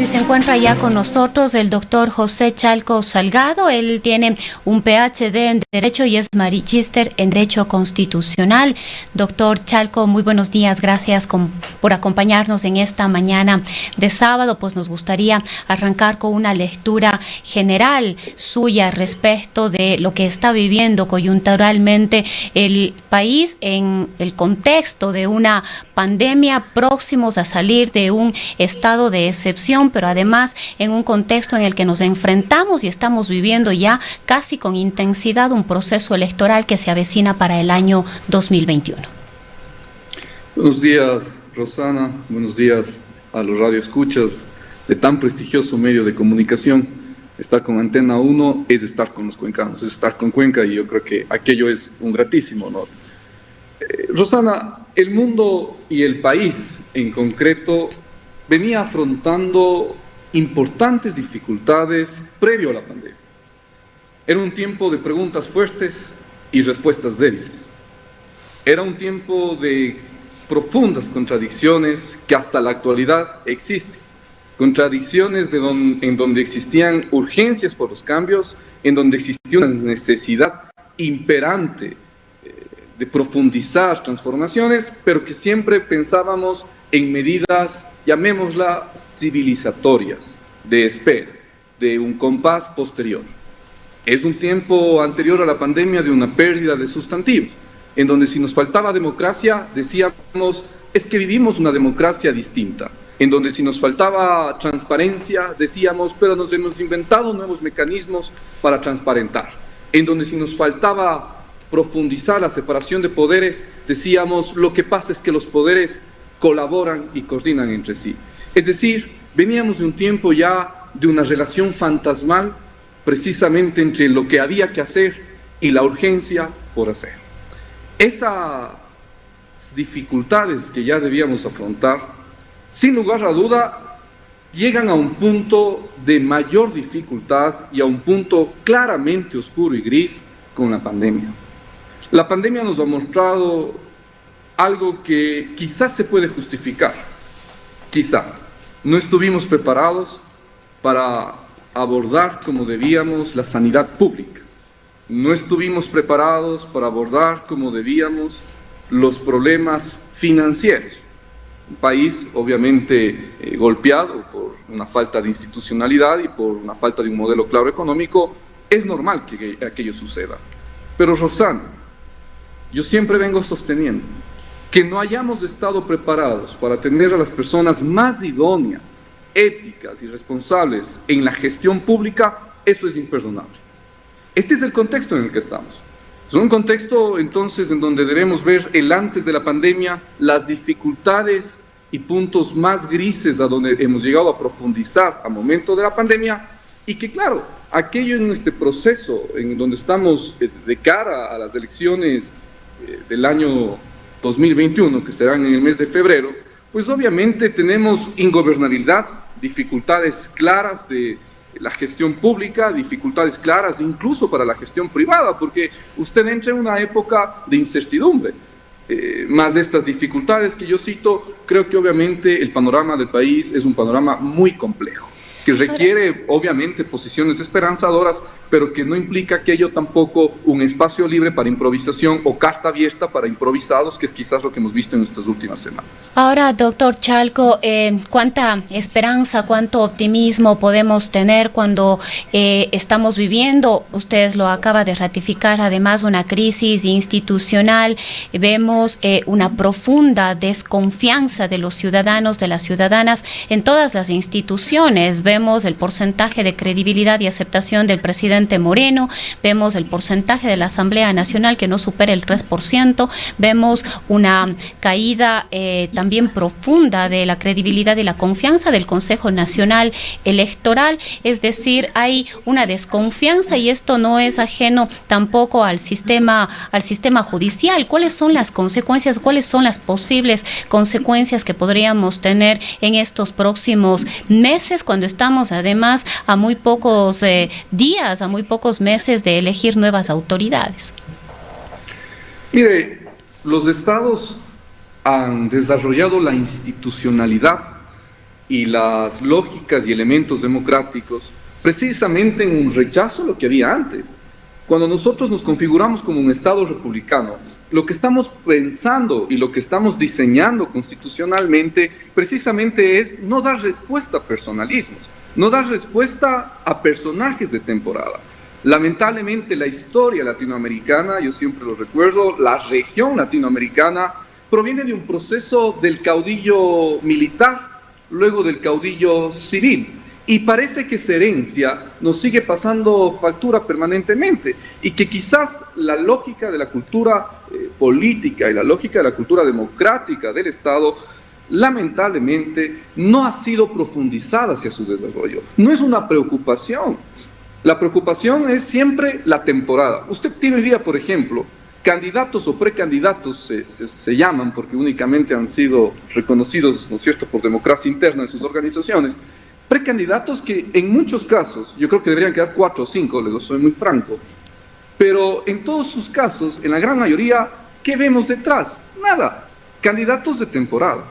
y se encuentra ya con nosotros el doctor José Chalco Salgado. Él tiene un PhD en Derecho y es magíster en Derecho Constitucional. Doctor Chalco, muy buenos días. Gracias por acompañarnos en esta mañana de sábado. Pues nos gustaría arrancar con una lectura general suya respecto de lo que está viviendo coyunturalmente el país en el contexto de una pandemia, próximos a salir de un estado de excepción, pero además en un contexto en el que nos enfrentamos y estamos viviendo ya casi con intensidad un proceso electoral que se avecina para el año 2021. Buenos días, Rosana. Buenos días a los radioescuchas de tan prestigioso medio de comunicación. Estar con Antena 1 es estar con los cuencanos, es estar con Cuenca, y yo creo que aquello es un gratísimo honor. Rosana, el mundo y el país en concreto venía afrontando importantes dificultades previo a la pandemia. Era un tiempo de preguntas fuertes y respuestas débiles. Era un tiempo de profundas contradicciones que hasta la actualidad existen. Contradicciones en donde existían urgencias por los cambios, en donde existía una necesidad imperante de profundizar transformaciones, pero que siempre pensábamos en medidas, llamémosla, civilizatorias, de espera, de un compás posterior. Es un tiempo anterior a la pandemia de una pérdida de sustantivos, en donde si nos faltaba democracia, decíamos, es que vivimos una democracia distinta. En donde si nos faltaba transparencia, decíamos, pero nos hemos inventado nuevos mecanismos para transparentar. En donde si nos faltaba profundizar la separación de poderes, decíamos, lo que pasa es que los poderes colaboran y coordinan entre sí. Es decir, veníamos de un tiempo ya de una relación fantasmal precisamente entre lo que había que hacer y la urgencia por hacer. Esas dificultades que ya debíamos afrontar, sin lugar a duda, llegan a un punto de mayor dificultad y a un punto claramente oscuro y gris con la pandemia. La pandemia nos ha mostrado algo que quizás se puede justificar. Quizá no estuvimos preparados para abordar como debíamos la sanidad pública. No estuvimos preparados para abordar como debíamos los problemas financieros. Un país obviamente golpeado por una falta de institucionalidad y por una falta de un modelo claro económico, es normal que aquello suceda. Pero Rosana, yo siempre vengo sosteniendo que no hayamos estado preparados para tener a las personas más idóneas, éticas y responsables en la gestión pública, eso es imperdonable. Este es el contexto en el que estamos. Es un contexto entonces en donde debemos ver el antes de la pandemia, las dificultades y puntos más grises a donde hemos llegado a profundizar a momento de la pandemia, y que claro, aquello en este proceso en donde estamos de cara a las elecciones del año 2021, que serán en el mes de febrero, pues obviamente tenemos ingobernabilidad, dificultades claras de la gestión pública, dificultades claras incluso para la gestión privada, porque usted entra en una época de incertidumbre. Más de estas dificultades que yo cito, creo que obviamente el panorama del país es un panorama muy complejo, que requiere obviamente posiciones esperanzadoras, pero que no implica aquello tampoco un espacio libre para improvisación o carta abierta para improvisados, que es quizás lo que hemos visto en estas últimas semanas. Ahora, doctor Chalco, ¿cuánta esperanza, cuánto optimismo podemos tener cuando estamos viviendo, usted lo acaba de ratificar, además una crisis institucional? Vemos una profunda desconfianza de los ciudadanos, de las ciudadanas en todas las instituciones. Vemos el porcentaje de credibilidad y aceptación del presidente Moreno, vemos el porcentaje de la Asamblea Nacional que no supera el 3%, vemos una caída también profunda de la credibilidad y la confianza del Consejo Nacional Electoral, es decir, hay una desconfianza y esto no es ajeno tampoco al sistema judicial. ¿Cuáles son las consecuencias, cuáles son las posibles consecuencias que podríamos tener en estos próximos meses cuando estamos además a muy pocos días, a muy pocos meses de elegir nuevas autoridades? Mire, los estados han desarrollado la institucionalidad y las lógicas y elementos democráticos precisamente en un rechazo a lo que había antes. Cuando nosotros nos configuramos como un Estado republicano, lo que estamos pensando y lo que estamos diseñando constitucionalmente precisamente es no dar respuesta a personalismos, no dar respuesta a personajes de temporada. Lamentablemente la historia latinoamericana, yo siempre lo recuerdo, la región latinoamericana proviene de un proceso del caudillo militar, luego del caudillo civil. Y parece que esa herencia nos sigue pasando factura permanentemente y que quizás la lógica de la cultura política y la lógica de la cultura democrática del Estado lamentablemente no ha sido profundizada hacia su desarrollo. No es una preocupación. La preocupación es siempre la temporada. Usted tiene hoy día, por ejemplo, candidatos o precandidatos se llaman porque únicamente han sido reconocidos, ¿no es cierto?, por democracia interna en sus organizaciones. Precandidatos que en muchos casos, yo creo que deberían quedar 4 o 5, les soy muy franco, pero en todos sus casos, en la gran mayoría, ¿qué vemos detrás? Nada. Candidatos de temporada.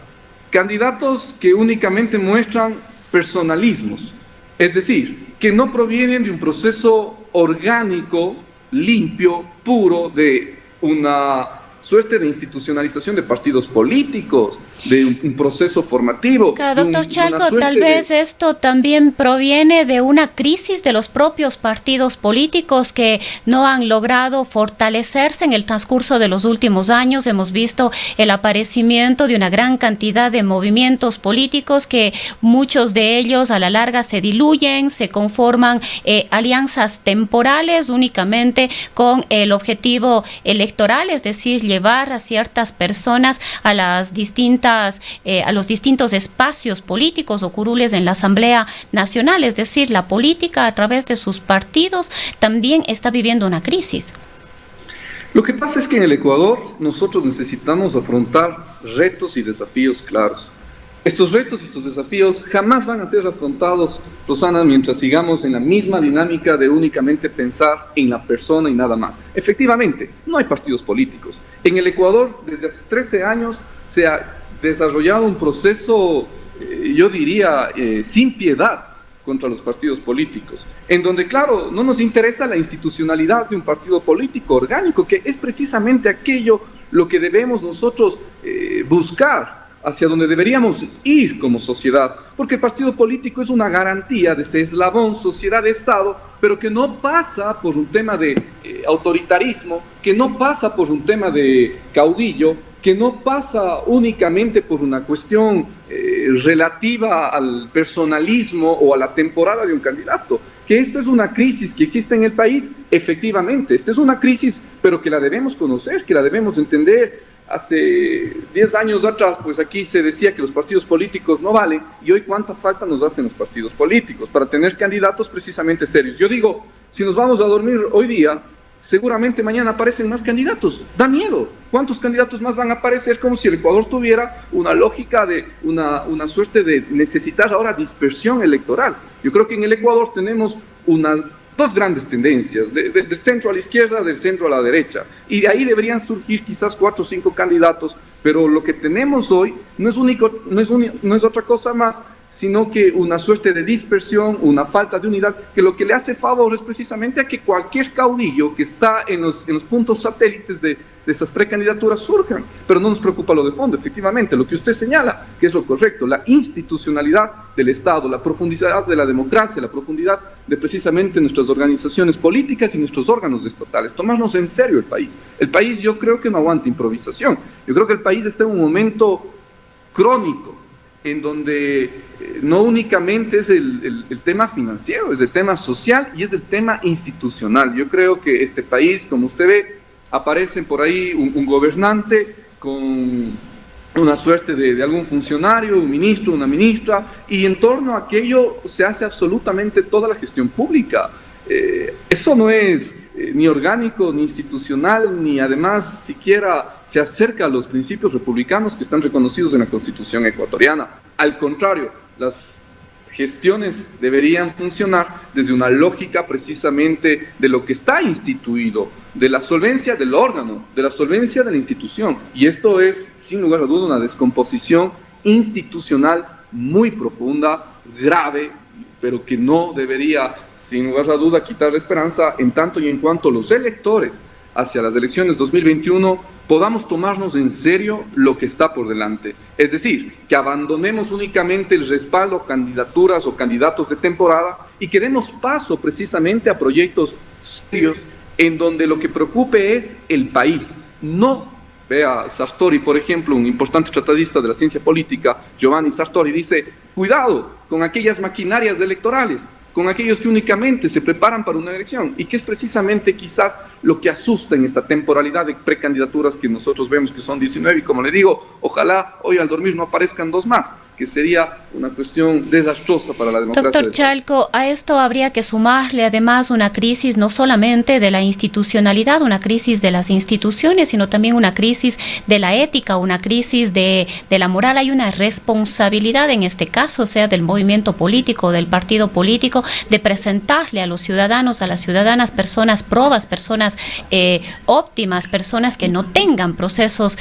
Candidatos que únicamente muestran personalismos, es decir, que no provienen de un proceso orgánico, limpio, puro, de una suerte de institucionalización de partidos políticos, de un proceso formativo. Claro, doctor Chalco, tal vez esto también proviene de una crisis de los propios partidos políticos que no han logrado fortalecerse en el transcurso de los últimos años. Hemos visto el aparecimiento de una gran cantidad de movimientos políticos que muchos de ellos a la larga se diluyen, se conforman alianzas temporales únicamente con el objetivo electoral, es decir, llevar a ciertas personas a los distintos espacios políticos o curules en la Asamblea Nacional, es decir, la política a través de sus partidos también está viviendo una crisis. Lo que pasa es que en el Ecuador nosotros necesitamos afrontar retos y desafíos claros. Estos retos y estos desafíos jamás van a ser afrontados, Rosana, mientras sigamos en la misma dinámica de únicamente pensar en la persona y nada más. Efectivamente, no hay partidos políticos. En el Ecuador, desde hace 13 años, se ha desarrollado un proceso, yo diría, sin piedad contra los partidos políticos, en donde, claro, no nos interesa la institucionalidad de un partido político orgánico, que es precisamente aquello lo que debemos nosotros buscar, hacia donde deberíamos ir como sociedad, porque el partido político es una garantía de ese eslabón sociedad-estado, pero que no pasa por un tema de autoritarismo, que no pasa por un tema de caudillo, que no pasa únicamente por una cuestión relativa al personalismo o a la temporada de un candidato. Que esto es una crisis que existe en el país, efectivamente, esta es una crisis, pero que la debemos conocer, que la debemos entender. Hace 10 años atrás, pues aquí se decía que los partidos políticos no valen, y hoy cuánta falta nos hacen los partidos políticos para tener candidatos precisamente serios. Yo digo, si nos vamos a dormir hoy día, seguramente mañana aparecen más candidatos. Da miedo. ¿Cuántos candidatos más van a aparecer? Como si el Ecuador tuviera una lógica de una suerte de necesitar ahora dispersión electoral. Yo creo que en el Ecuador tenemos dos grandes tendencias, del centro a la izquierda, del centro a la derecha, y de ahí deberían surgir quizás 4 o 5 candidatos, pero lo que tenemos hoy no es otra cosa más, sino que una suerte de dispersión, una falta de unidad, que lo que le hace favor es precisamente a que cualquier caudillo que está en los puntos satélites de estas precandidaturas surjan, pero no nos preocupa lo de fondo, efectivamente, lo que usted señala, que es lo correcto, la institucionalidad del Estado, la profundidad de la democracia, la profundidad de precisamente nuestras organizaciones políticas y nuestros órganos estatales, tomarnos en serio el país. El país yo creo que no aguanta improvisación, yo creo que el país está en un momento crónico, en donde no únicamente es el tema financiero, es el tema social y es el tema institucional. Yo creo que este país, como usted ve, aparecen por ahí un gobernante con una suerte de algún funcionario, un ministro, una ministra, y en torno a aquello se hace absolutamente toda la gestión pública. Eso no es ni orgánico, ni institucional, ni además siquiera se acerca a los principios republicanos que están reconocidos en la Constitución ecuatoriana. Al contrario, las gestiones deberían funcionar desde una lógica precisamente de lo que está instituido, de la solvencia del órgano, de la solvencia de la institución. Y esto es, sin lugar a duda, una descomposición institucional muy profunda, grave, pero que no debería, sin lugar a duda, quitar la esperanza en tanto y en cuanto los electores hacia las elecciones 2021 podamos tomarnos en serio lo que está por delante. Es decir, que abandonemos únicamente el respaldo a candidaturas o candidatos de temporada y que demos paso precisamente a proyectos serios en donde lo que preocupe es el país. No, vea, Sartori, por ejemplo, un importante tratadista de la ciencia política, Giovanni Sartori, dice, cuidado con aquellas maquinarias electorales, con aquellos que únicamente se preparan para una elección y que es precisamente quizás lo que asusta en esta temporalidad de precandidaturas que nosotros vemos que son 19 y como le digo, ojalá hoy al dormir no aparezcan 2 más, que sería una cuestión desastrosa para la democracia. Doctor Chalco, a esto habría que sumarle además una crisis no solamente de la institucionalidad, una crisis de las instituciones, sino también una crisis de la ética, una crisis de la moral. Hay una responsabilidad en este caso, sea del movimiento político, del partido político, de presentarle a los ciudadanos, a las ciudadanas, personas probas, personas óptimas, personas que no tengan procesos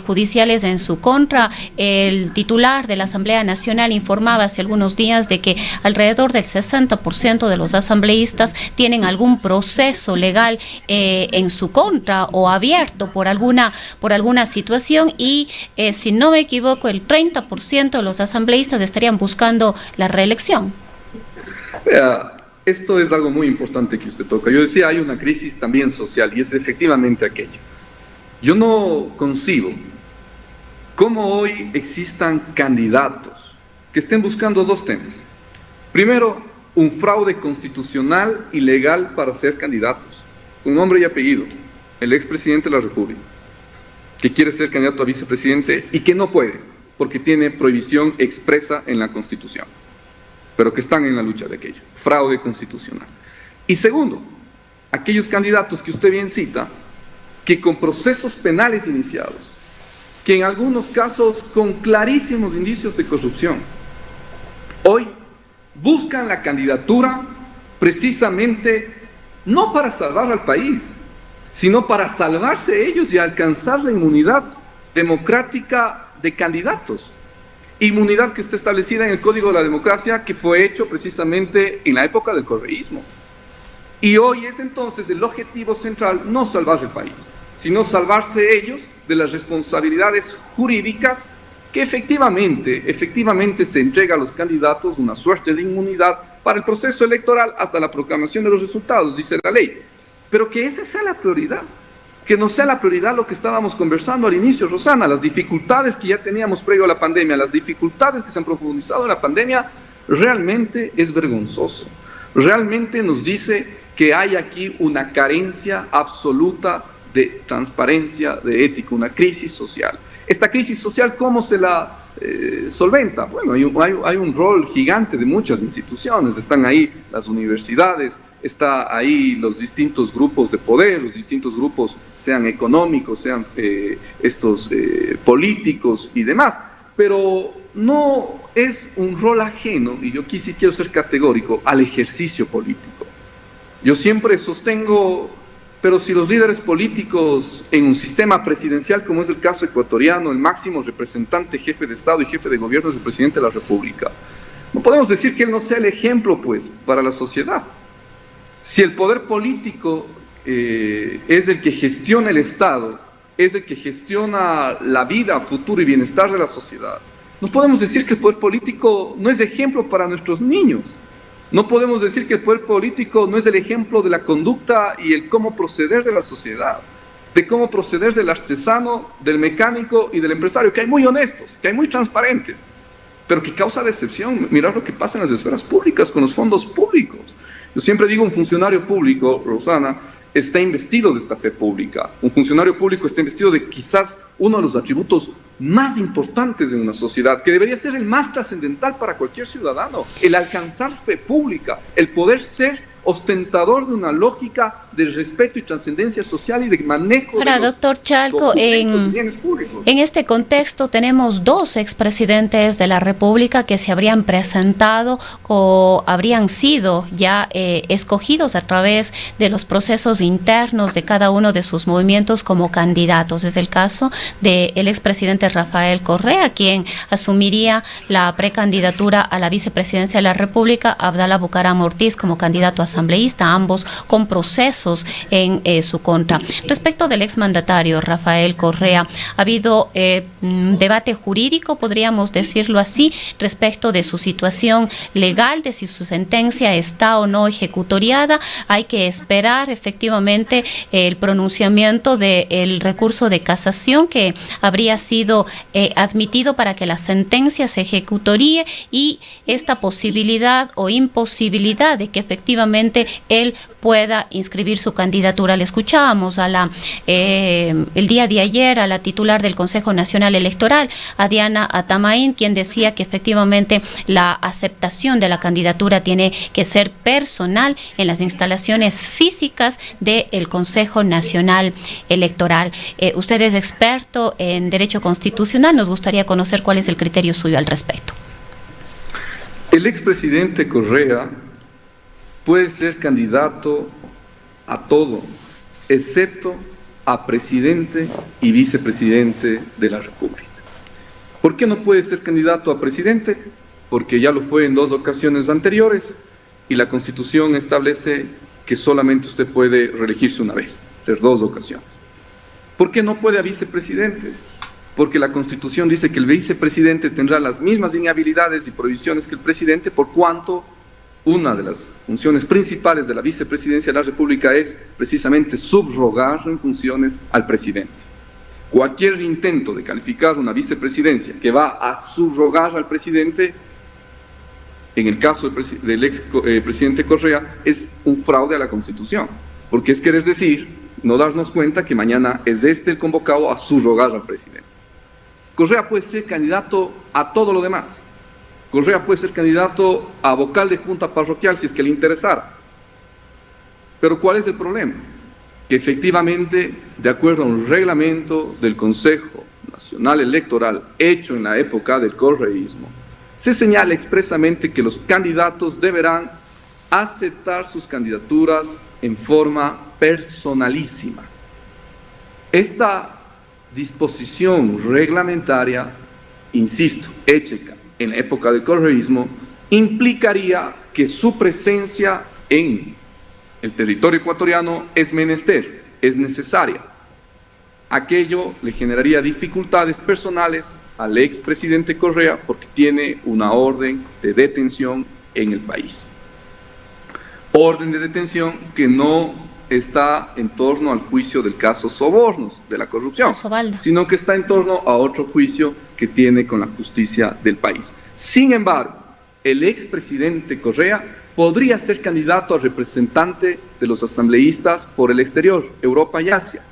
judiciales en su contra. El titular de la Asamblea Nacional informaba hace algunos días de que alrededor del 60% de los asambleístas tienen algún proceso legal en su contra o abierto por alguna situación y si no me equivoco el 30% de los asambleístas estarían buscando la reelección. Vea, esto es algo muy importante que usted toca. Yo decía, hay una crisis también social y es efectivamente aquella. Yo no concibo cómo hoy existan candidatos que estén buscando 2 temas. Primero, un fraude constitucional y legal para ser candidatos, con nombre y apellido, el expresidente de la República, que quiere ser candidato a vicepresidente y que no puede, porque tiene prohibición expresa en la Constitución, pero que están en la lucha de aquello, fraude constitucional. Y segundo, aquellos candidatos que usted bien cita, que con procesos penales iniciados, que en algunos casos con clarísimos indicios de corrupción, hoy buscan la candidatura precisamente no para salvar al país, sino para salvarse ellos y alcanzar la inmunidad democrática de candidatos. Inmunidad que está establecida en el Código de la Democracia, que fue hecho precisamente en la época del correísmo. Y hoy es entonces el objetivo central no salvar el país, sino salvarse ellos de las responsabilidades jurídicas que efectivamente se entrega a los candidatos una suerte de inmunidad para el proceso electoral hasta la proclamación de los resultados, dice la ley. Pero que esa sea la prioridad, que no sea la prioridad lo que estábamos conversando al inicio, Rosana, las dificultades que ya teníamos previo a la pandemia, las dificultades que se han profundizado en la pandemia, realmente es vergonzoso. Realmente nos dice que hay aquí una carencia absoluta de transparencia, de ética, una crisis social. Esta crisis social, ¿cómo se la solventa? Bueno, hay un rol gigante de muchas instituciones. Están ahí las universidades, está ahí los distintos grupos de poder, los distintos grupos, sean económicos, sean políticos y demás. Pero no es un rol ajeno, y yo aquí sí quiero ser categórico, al ejercicio político. Yo siempre sostengo, pero si los líderes políticos en un sistema presidencial como es el caso ecuatoriano, el máximo representante, jefe de Estado y jefe de gobierno es el presidente de la República, no podemos decir que él no sea el ejemplo, pues, para la sociedad. Si el poder político es el que gestiona el Estado, es el que gestiona la vida, futuro y bienestar de la sociedad, no podemos decir que el poder político no es ejemplo para nuestros niños. No podemos decir que el poder político no es el ejemplo de la conducta y el cómo proceder de la sociedad, de cómo proceder del artesano, del mecánico y del empresario, que hay muy honestos, que hay muy transparentes, pero que causa decepción mirar lo que pasa en las esferas públicas con los fondos públicos. Yo siempre digo, un funcionario público, Rosana, está investido de esta fe pública. Un funcionario público está investido de quizás uno de los atributos más importantes de una sociedad, que debería ser el más trascendental para cualquier ciudadano, el alcanzar fe pública, el poder ser ostentador de una lógica de de respeto y trascendencia social y de manejo Ahora, de los doctor Chalco, documentos y bienes públicos. en este contexto tenemos dos expresidentes de la República que se habrían presentado o habrían sido ya escogidos a través de los procesos internos de cada uno de sus movimientos como candidatos. Es el caso del expresidente Rafael Correa, quien asumiría la precandidatura a la vicepresidencia de la República, Abdalá Bucaram Ortiz como candidato asambleísta, ambos con procesos en su contra. Respecto del exmandatario Rafael Correa, ha habido debate jurídico, podríamos decirlo así, respecto de su situación legal, de si su sentencia está o no ejecutoriada. Hay que esperar efectivamente el pronunciamiento del recurso de casación que habría sido admitido para que la sentencia se ejecutoríe, y esta posibilidad o imposibilidad de que efectivamente él pueda inscribir su candidatura. Le escuchábamos el día de ayer a la titular del Consejo Nacional Electoral, a Diana Atamaín, quien decía que efectivamente la aceptación de la candidatura tiene que ser personal en las instalaciones físicas del Consejo Nacional Electoral. Usted es experto en Derecho Constitucional, nos gustaría conocer cuál es el criterio suyo al respecto. El expresidente Correa puede ser candidato a todo, excepto a presidente y vicepresidente de la República. ¿Por qué no puede ser candidato a presidente? Porque ya lo fue en 2 ocasiones anteriores y la Constitución establece que solamente usted puede reelegirse una vez, ser 2 ocasiones. ¿Por qué no puede a vicepresidente? Porque la Constitución dice que el vicepresidente tendrá las mismas inhabilidades y prohibiciones que el presidente, por cuanto una de las funciones principales de la vicepresidencia de la República es precisamente subrogar en funciones al presidente. Cualquier intento de calificar una vicepresidencia que va a subrogar al presidente, en el caso del expresidente Correa, es un fraude a la Constitución, porque es querer decir, no darnos cuenta que mañana es el convocado a subrogar al presidente. Correa puede ser candidato a todo lo demás. Correa puede ser candidato a vocal de junta parroquial si es que le interesara. Pero ¿cuál es el problema? Que efectivamente, de acuerdo a un reglamento del Consejo Nacional Electoral hecho en la época del correísmo, se señala expresamente que los candidatos deberán aceptar sus candidaturas en forma personalísima. Esta disposición reglamentaria, insisto, hecha en la época del correísmo, implicaría que su presencia en el territorio ecuatoriano es menester, es necesaria. Aquello le generaría dificultades personales al expresidente Correa porque tiene una orden de detención en el país. Orden de detención que no está en torno al juicio del caso Sobornos, de la corrupción, sino que está en torno a otro juicio que tiene con la justicia del país. Sin embargo, el expresidente Correa podría ser candidato a representante de los asambleístas por el exterior, Europa y Asia,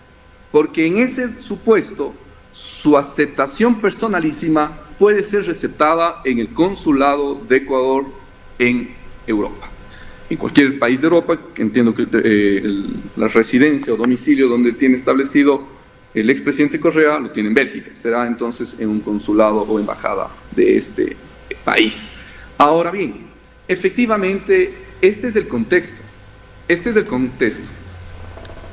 porque en ese supuesto su aceptación personalísima puede ser receptada en el consulado de Ecuador en Europa. En cualquier país de Europa, entiendo que la residencia o domicilio donde tiene establecido el expresidente Correa lo tiene en Bélgica, será entonces en un consulado o embajada de este país. Ahora bien, efectivamente, este es el contexto.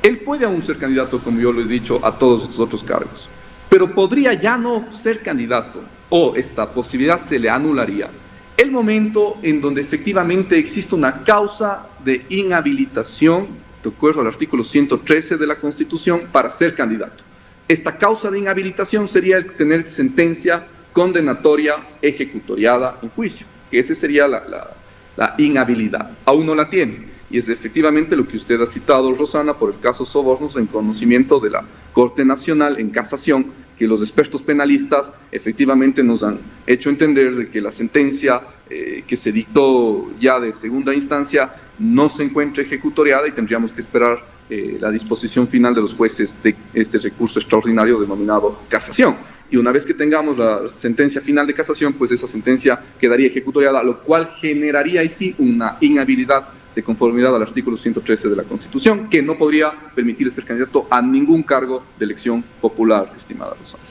Él puede aún ser candidato, como yo lo he dicho, a todos estos otros cargos, pero podría ya no ser candidato, o esta posibilidad se le anularía el momento en donde efectivamente existe una causa de inhabilitación, de acuerdo al artículo 113 de la Constitución, para ser candidato. Esta causa de inhabilitación sería el tener sentencia condenatoria ejecutoriada en juicio, que esa sería la inhabilidad. Aún no la tiene, y es efectivamente lo que usted ha citado, Rosana, por el caso Sobornos, en conocimiento de la Corte Nacional en casación, que los expertos penalistas efectivamente nos han hecho entender de que la sentencia que se dictó ya de segunda instancia no se encuentra ejecutoriada y tendríamos que esperar la disposición final de los jueces de este recurso extraordinario denominado casación. Y una vez que tengamos la sentencia final de casación, pues esa sentencia quedaría ejecutoriada, lo cual generaría ahí sí una inhabilidad de conformidad al artículo 113 de la Constitución, que no podría permitirle ser candidato a ningún cargo de elección popular, estimada Rosana.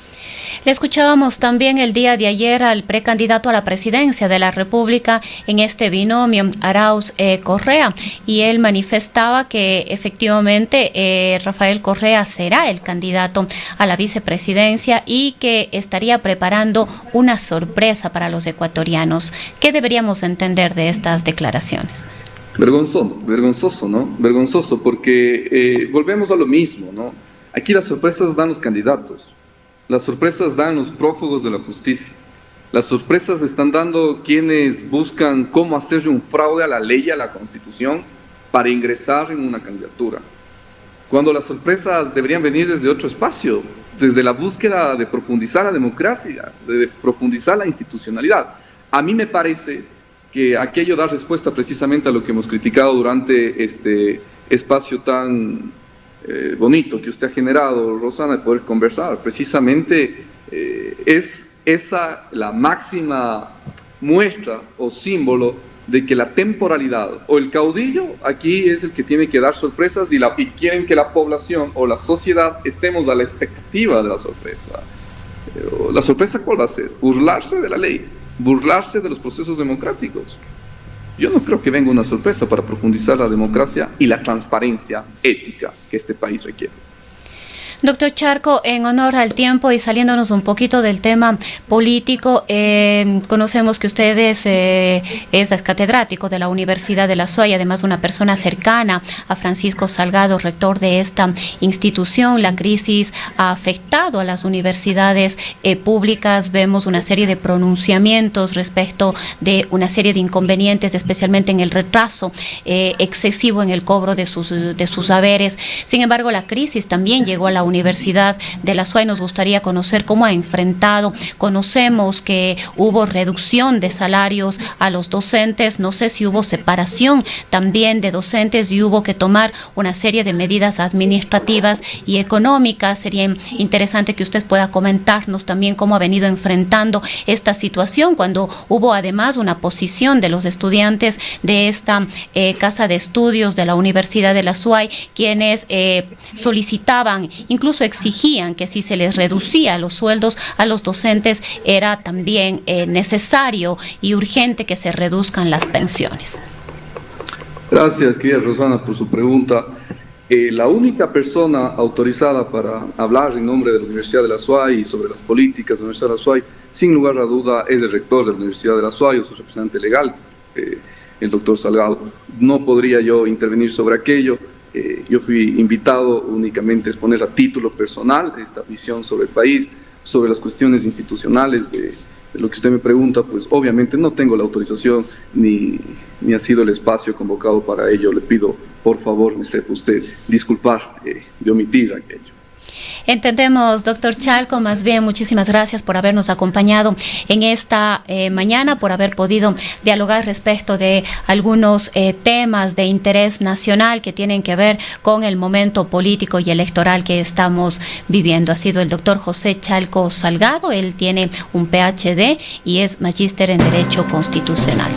Le escuchábamos también el día de ayer al precandidato a la presidencia de la República en este binomio, Arauz-Correa, y él manifestaba que efectivamente Rafael Correa será el candidato a la vicepresidencia y que estaría preparando una sorpresa para los ecuatorianos. ¿Qué deberíamos entender de estas declaraciones? Vergonzoso, ¿no? Vergonzoso, porque volvemos a lo mismo, ¿no? Aquí las sorpresas dan los candidatos. Las sorpresas dan los prófugos de la justicia. Las sorpresas están dando quienes buscan cómo hacerle un fraude a la ley y a la Constitución para ingresar en una candidatura. Cuando las sorpresas deberían venir desde otro espacio, desde la búsqueda de profundizar la democracia, de profundizar la institucionalidad. A mí me parece que aquello da respuesta precisamente a lo que hemos criticado durante este espacio tan bonito que usted ha generado, Rosana, de poder conversar. Precisamente es esa la máxima muestra o símbolo de que la temporalidad o el caudillo aquí es el que tiene que dar sorpresas y quieren que la población o la sociedad estemos a la expectativa de la sorpresa. ¿La sorpresa cuál va a ser? Burlarse de la ley, burlarse de los procesos democráticos. Yo no creo que venga una sorpresa para profundizar la democracia y la transparencia ética que este país requiere. Doctor Charco, en honor al tiempo y saliéndonos un poquito del tema político, conocemos que usted es catedrático de la Universidad de la SUAY, además una persona cercana a Francisco Salgado, rector de esta institución. La crisis ha afectado a las universidades públicas. Vemos una serie de pronunciamientos respecto de una serie de inconvenientes, especialmente en el retraso excesivo en el cobro de sus haberes. Sin embargo, la crisis también llegó a la Universidad de la SUAY. Nos gustaría conocer cómo ha enfrentado. Conocemos que hubo reducción de salarios a los docentes, no sé si hubo separación también de docentes y hubo que tomar una serie de medidas administrativas y económicas. Sería interesante que usted pueda comentarnos también cómo ha venido enfrentando esta situación cuando hubo además una posición de los estudiantes de esta casa de estudios de la Universidad de la SUAY, quienes solicitaban, incluso exigían que si se les reducía los sueldos a los docentes era también necesario y urgente que se reduzcan las pensiones. Gracias, querida Rosana, por su pregunta. La única persona autorizada para hablar en nombre de la Universidad de la SUAY y sobre las políticas de la Universidad de la SUAY, sin lugar a duda, es el rector de la Universidad de la SUAY o su representante legal, el doctor Salgado. No podría yo intervenir sobre aquello. Yo fui invitado únicamente a exponer a título personal esta visión sobre el país, sobre las cuestiones institucionales de lo que usted me pregunta. Pues obviamente no tengo la autorización ni ha sido el espacio convocado para ello. Le pido, por favor, me sepa usted disculpar de omitir aquello. Entendemos, doctor Chalco. Más bien, muchísimas gracias por habernos acompañado en esta mañana, por haber podido dialogar respecto de algunos temas de interés nacional que tienen que ver con el momento político y electoral que estamos viviendo. Ha sido el doctor José Chalco Salgado. Él tiene un PhD y es magíster en Derecho Constitucional.